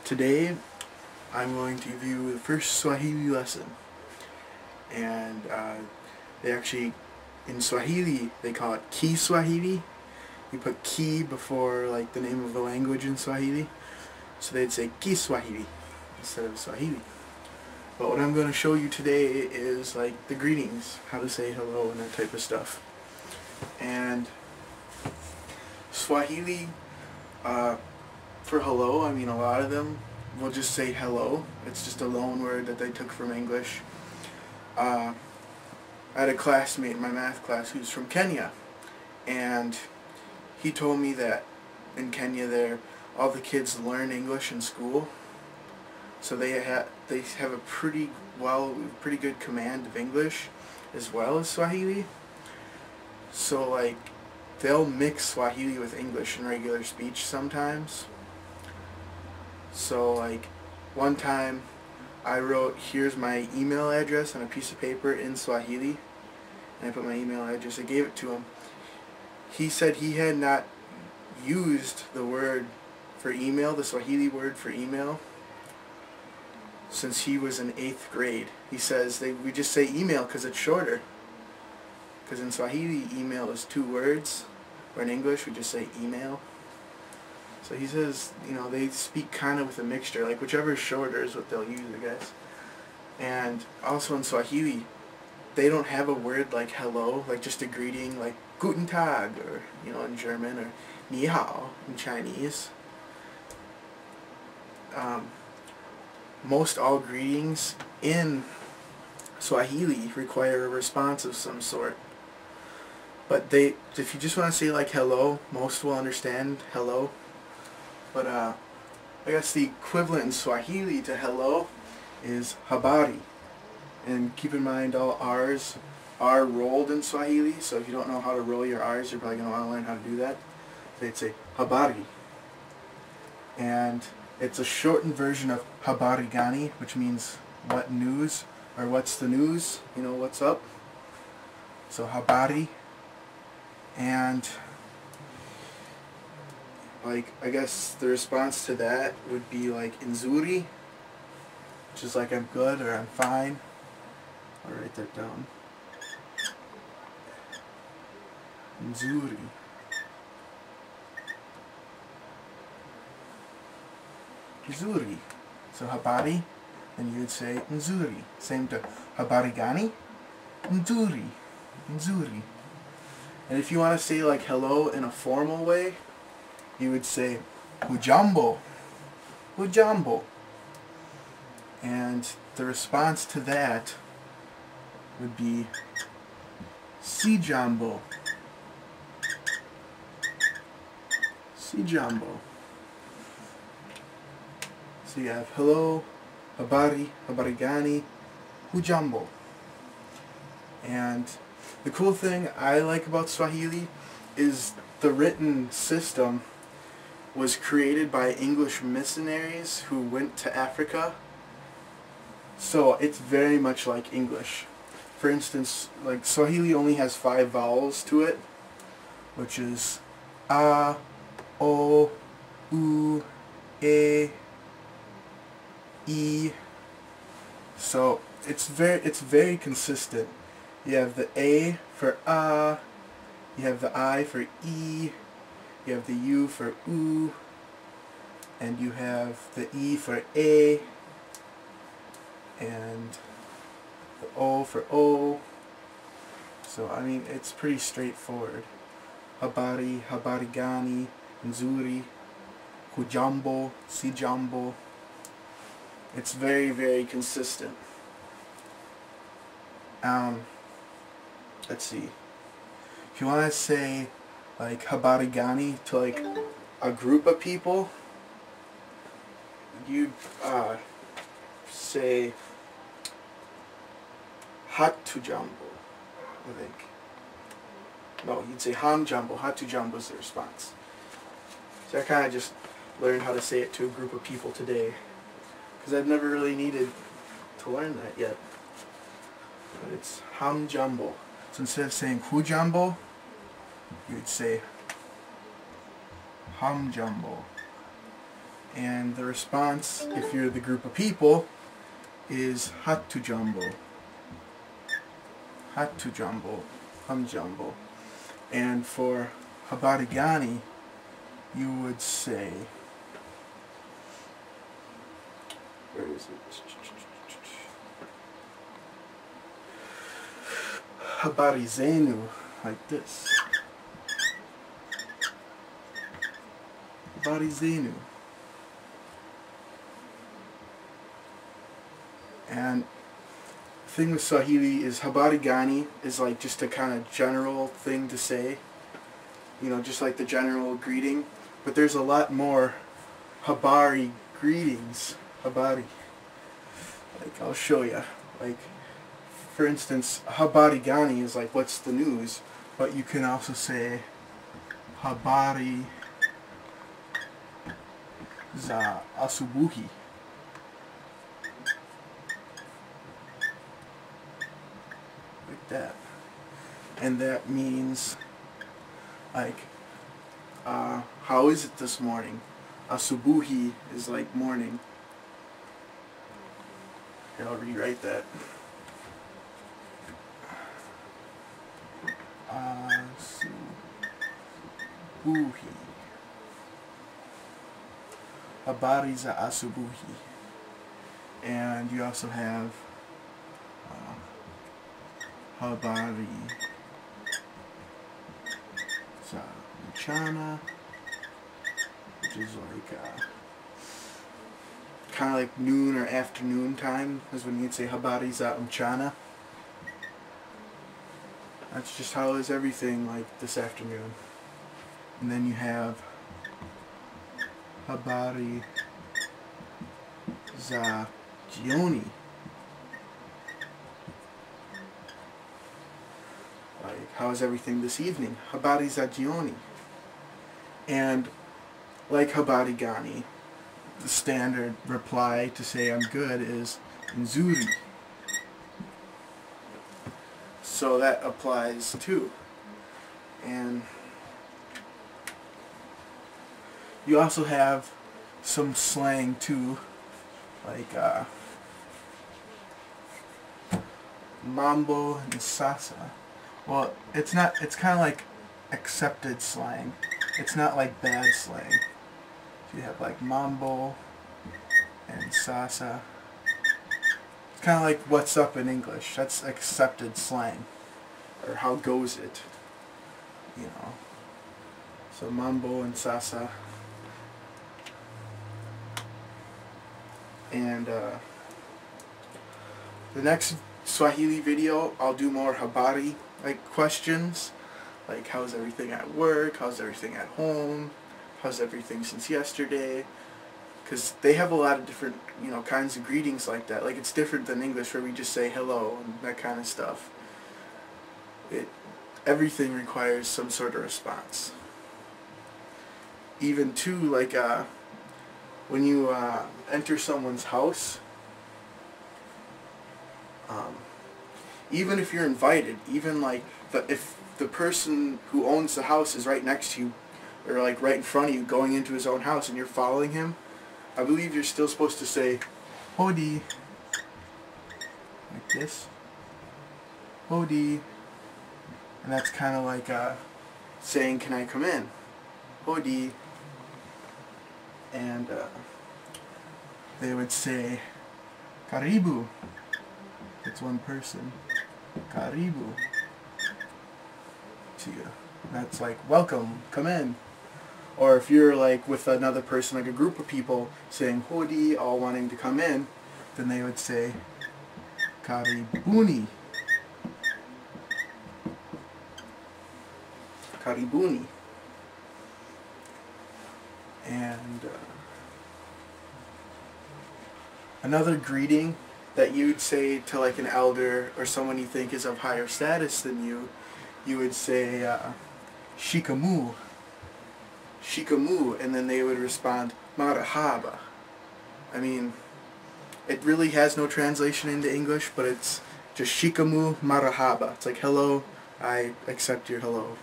Today I'm going to give you the first Swahili lesson, and they actually, in Swahili, they call it Kiswahili. You put ki before like the name of the language in Swahili, so they'd say Kiswahili instead of Swahili. But what I'm going to show you today is like the greetings, how to say hello and that type of stuff. And Swahili, for hello, I mean a lot of them will just say hello. It's just a loan word that they took from English. I had a classmate in my math class who's from Kenya, and he told me that in Kenya all the kids learn English in school, so they have a pretty good command of English as well as Swahili. So like they'll mix Swahili with English in regular speech sometimes. So like one time I wrote, here's my email address on a piece of paper in Swahili, and I put my email address. I gave it to him. He said he had not used the word for email, the Swahili word for email, since he was in 8th grade. He says we just say email because it's shorter. Because in Swahili, email is 2 words, or in English we just say email. So he says, they speak kind of with a mixture, like whichever is shorter is what they'll use, I guess. And also in Swahili, they don't have a word like hello, like just a greeting, like guten tag, or in German, or ni hao in Chinese. Most all greetings in Swahili require a response of some sort. But if you just want to say like hello, most will understand hello. But I guess the equivalent in Swahili to hello is habari. And keep in mind all R's are rolled in Swahili, so if you don't know how to roll your R's, you're probably going to want to learn how to do that. They'd say habari. And it's a shortened version of habari gani, which means what news, or what's the news, what's up. So habari. And like, I guess the response to that would be like nzuri, which is like I'm good or I'm fine. I'll write that down. Nzuri. Nzuri. So habari, then you would say nzuri. Same to habari gani, nzuri. Nzuri. And if you want to say like hello in a formal way, you would say Hujambo. Hujambo. And the response to that would be Sijambo. Sijambo. So you have hello, habari, habari gani, Hujambo. And the cool thing I like about Swahili is the written system was created by English missionaries who went to Africa. So it's very much like English. For instance, like Swahili only has 5 vowels to it, which is a, o, u, e, I. So it's very consistent. You have the A for A, you have the I for E, you have the U for U, and you have the E for A, and the O for O. So I mean, it's pretty straightforward. Habari, habari gani, nzuri, Hujambo, Sijambo. It's very, very consistent. Let's see. If you want to say like habari gani to like a group of people, you'd say Hatujambo, I think. No, you'd say Hamjambo. Hatujambo is the response. So I kind of just learned how to say it to a group of people today, because I've never really needed to learn that yet. But it's Hamjambo. So instead of saying Hujambo, you'd say Hamjambo. And the response, if you're the group of people, is Hatujambo. Hatujambo. Hamjambo. And for habari gani, you would say, where is it? Habari zenu, like this. Habari zenu. And the thing with Swahili is habari gani is like just a kind of general thing to say. You know, just like the general greeting. But there's a lot more habari greetings. Habari. Like, I'll show you. Like, for instance, habari gani is like, what's the news? But you can also say habari za asubuhi. Like that. And that means, like, how is it this morning? Asubuhi is like morning. Here, I'll rewrite that. Asubuhi. Habari za asubuhi. And you also have habari za mchana, which is like kind of like noon or afternoon time, is when you'd say habari za mchana. That's just how is everything like this afternoon. And then you have habari za jioni. Like, how is everything this evening? Habari za jioni. And like habari gani, the standard reply to say I'm good is nzuri. So that applies too. And you also have some slang too, like Mambo and sasa. Well, it's not, it's kind of like accepted slang. It's not like bad slang. So you have like Mambo and sasa. It's kind of like what's up in English. That's accepted slang. Or how goes it? You know. So Mambo and sasa. And the next Swahili video, I'll do more habari like questions, like how's everything at work, how's everything at home, how's everything since yesterday, because they have a lot of different, you know, kinds of greetings like that. Like, it's different than English where we just say hello and that kind of stuff. Everything requires some sort of response. Even too, like when you enter someone's house, even if you're invited, even like if the person who owns the house is right next to you, or like right in front of you going into his own house and you're following him, I believe you're still supposed to say hodi, like this, hodi, and that's kind of like saying, can I come in? Hodi. And they would say karibu. It's one person. Karibu. To you. That's like, welcome, come in. Or if you're like with another person, like a group of people saying hodi, all wanting to come in, then they would say karibuni. Karibuni. And another greeting that you'd say to like an elder or someone you think is of higher status than you would say shikamoo. Shikamoo, and then they would respond marahaba. I mean, it really has no translation into English, but it's just shikamoo marahaba. It's like, hello, I accept your hello.